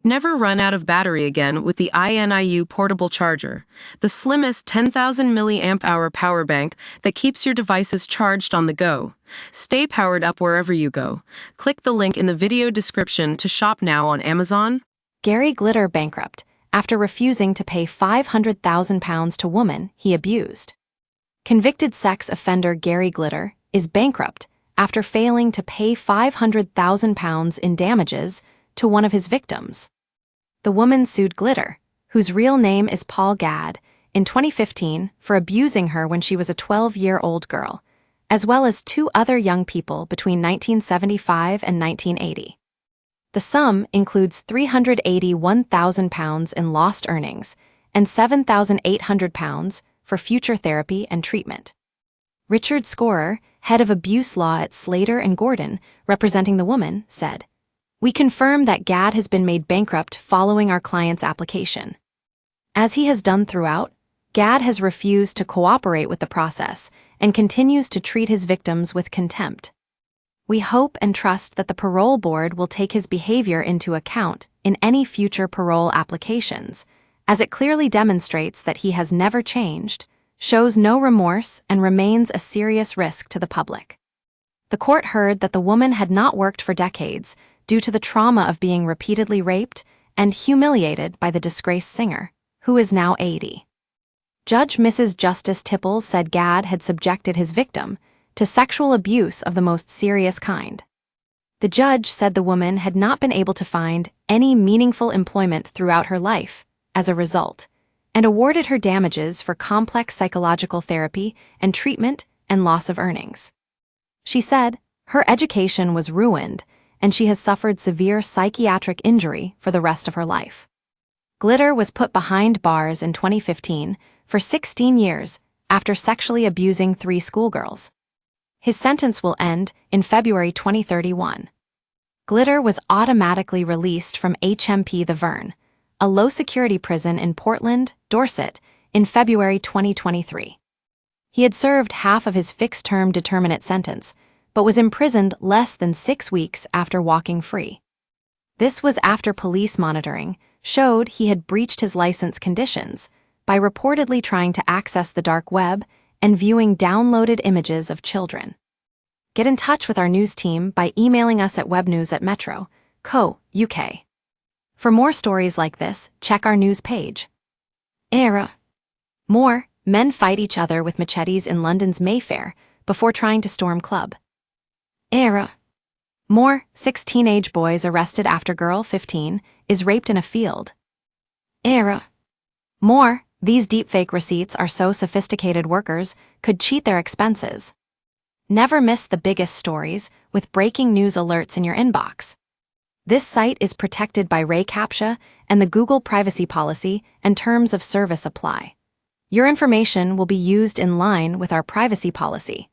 Never run out of battery again with the INIU portable charger, the slimmest 10,000 milliamp hour power bank that keeps your devices charged on the go. Stay powered up wherever you go. Click the link in the video description to shop now on Amazon. Gary Glitter bankrupt after refusing to pay £500,000 to woman he abused. Convicted sex offender Gary Glitter is bankrupt after failing to pay £500,000 in damages to one of his victims. The woman sued Glitter, whose real name is Paul Gadd, in 2015 for abusing her when she was a 12-year-old girl, as well as two other young people between 1975 and 1980. The sum includes £381,000 in lost earnings and £7,800 for future therapy and treatment. Richard Scorer, head of abuse law at Slater & Gordon, representing the woman, said, "We confirm that Gadd has been made bankrupt following our client's application. As he has done throughout, Gadd has refused to cooperate with the process and continues to treat his victims with contempt. We hope and trust that the parole board will take his behavior into account in any future parole applications, as it clearly demonstrates that he has never changed, shows no remorse, and remains a serious risk to the public." The court heard that the woman had not worked for decades due to the trauma of being repeatedly raped and humiliated by the disgraced singer, who is now 80. Judge Mrs. Justice Tipples said Gadd had subjected his victim to sexual abuse of the most serious kind. The judge said the woman had not been able to find any meaningful employment throughout her life as a result, and awarded her damages for complex psychological therapy and treatment and loss of earnings. She said her education was ruined and she has suffered severe psychiatric injury for the rest of her life. Glitter was put behind bars in 2015 for 16 years after sexually abusing 3 schoolgirls. His sentence will end in February 2031. Glitter was automatically released from HMP The Vern, a low-security prison in Portland, Dorset, in February 2023. He had served half of his fixed-term determinate sentence, but was imprisoned less than 6 weeks after walking free. This was after police monitoring showed he had breached his license conditions by reportedly trying to access the dark web and viewing downloaded images of children. Get in touch with our news team by emailing us at webnews@metro.co.uk. For more stories like this, check our news page. More, men fight each other with machetes in London's Mayfair before trying to storm club. More, 6 teenage boys arrested after girl, 15, is raped in a field. More, these deepfake receipts are so sophisticated workers could cheat their expenses. Never miss the biggest stories with breaking news alerts in your inbox. This site is protected by RayCaptcha and the Google privacy policy and terms of service apply. Your information will be used in line with our privacy policy.